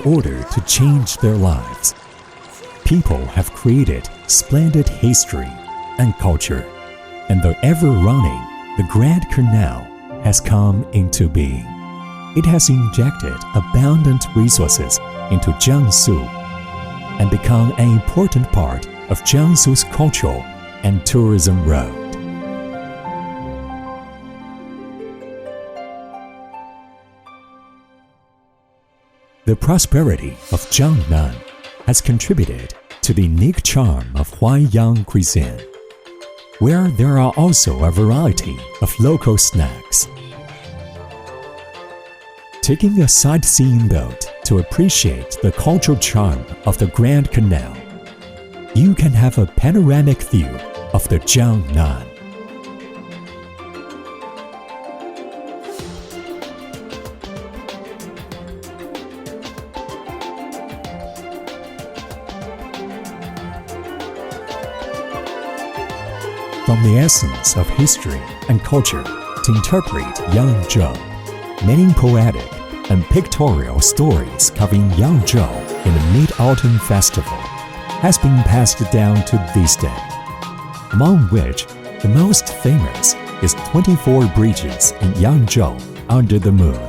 in order to change their lives. People have created splendid history and culture, and the ever-running, the Grand Canal has come into being. It has injected abundant resources into Jiangsu and become an important part of Jiangsu's cultural and tourism road. The prosperity of Jiangnan has contributed to the unique charm of Huaiyang cuisine, where there are also a variety of local snacks. Taking a sightseeing boat to appreciate the cultural charm of the Grand Canal, you can have a panoramic view of the Jiangnan. From the essence of history and culture to interpret Yangzhou, many poetic and pictorial stories covering Yangzhou in the Mid-Autumn Festival has been passed down to this day, among which the most famous is 24 Bridges in Yangzhou under the moon.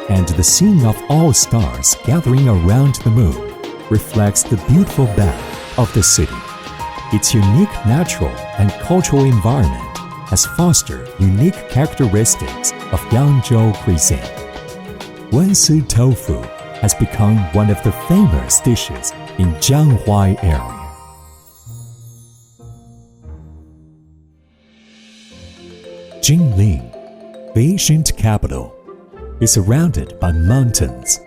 And the scene of all stars gathering around the moon reflects the beautiful bow of the city. Its unique natural and cultural environment has fostered unique characteristics of Yangzhou cuisine. Wensi tofu has become one of the famous dishes in Jianghuai area. Jingling, the ancient capital, is surrounded by mountains,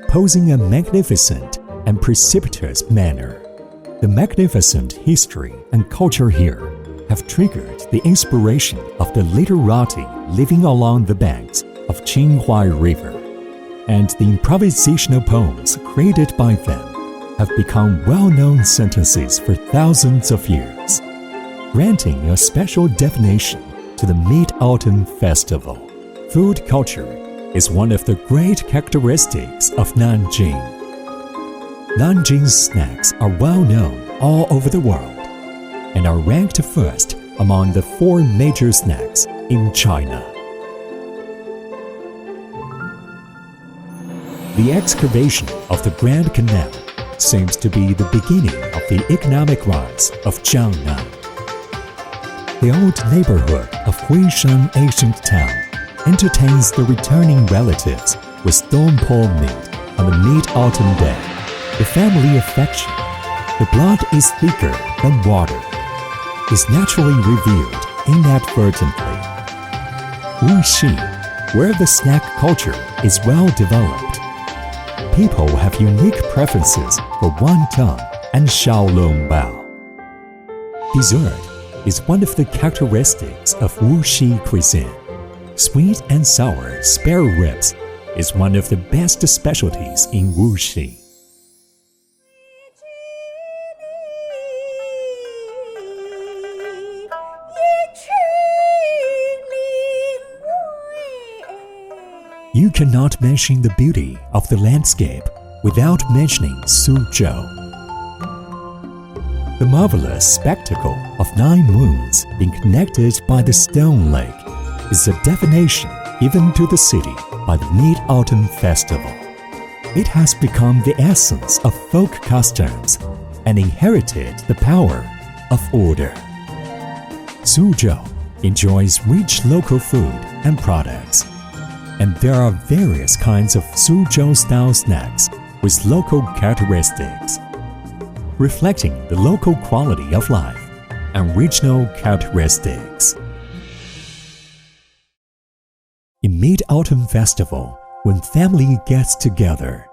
posing a magnificent and precipitous manner. The magnificent history and culture here have triggered the inspiration of the literati living along the banks of Qinghai River, and the improvisational poems created by them have become well-known sentences for thousands of years, granting a special definition to the Mid-Autumn Festival. Food culture is one of the great characteristics of Nanjing. Nanjing's snacks are well known all over the world and are ranked first among the 4 major snacks in China. The excavation of the Grand Canal seems to be the beginning of the economic rise of Jiangnan. The old neighborhood of Huishan Ancient Town entertains the returning relatives with stone pole meat on the Mid-Autumn Day. The family affection, the blood is thicker than water, is naturally revealed inadvertently. Wuxi, where the snack culture is well developed, people have unique preferences for wonton and xiaolongbao. Dessert is one of the characteristics of Wuxi cuisine. Sweet and sour spare ribs is one of the best specialties in Wuxi. You cannot mention the beauty of the landscape without mentioning Suzhou. The marvelous spectacle of 9 moons being connected by the stone lake is a definition given to the city by the Mid-Autumn Festival. It has become the essence of folk customs and inherited the power of order. Suzhou enjoys rich local food and products, and there are various kinds of Suzhou-style snacks with local characteristics, reflecting the local quality of life and regional characteristics. In Mid-Autumn Festival, when family gets together,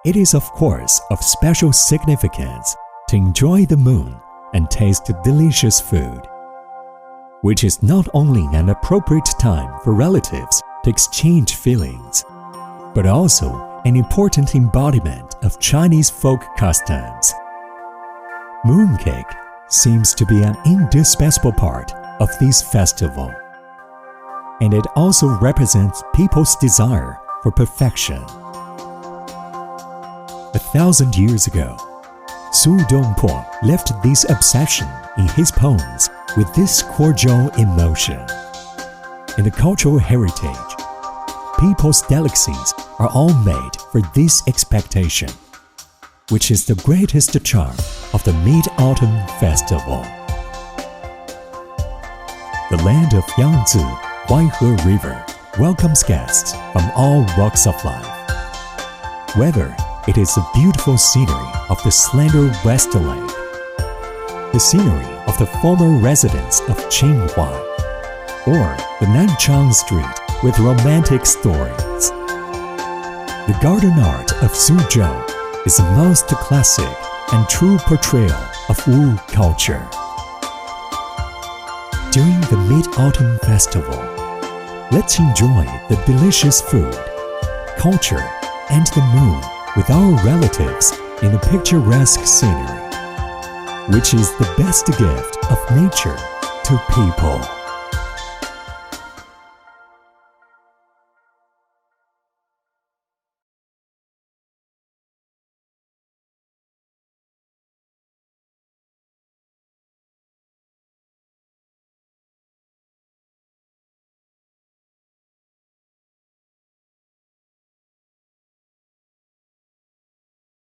it is of course of special significance to enjoy the moon and taste delicious food, which is not only an appropriate time for relatives to exchange feelings, but also an important embodiment of Chinese folk customs. Mooncake seems to be an indispensable part of this festival, and it also represents people's desire for perfection. 1,000 years ago, Su Dongpo left this obsession in his poems with this cordial emotion. In the cultural heritage, people's delicacies are all made for this expectation, which is the greatest charm of the Mid-Autumn Festival. The land of Yangtze, Huaihe River, welcomes guests from all walks of life. Whether it is the beautiful scenery of the slender West Lake, the scenery of the former residence of Qinghua, or the Nanchang Street with romantic stories. The garden art of Suzhou is the most classic and true portrayal of Wu culture. During the Mid-Autumn Festival, let's enjoy the delicious food, culture, and the moon with our relatives in a picturesque scenery, which is the best gift of nature to people.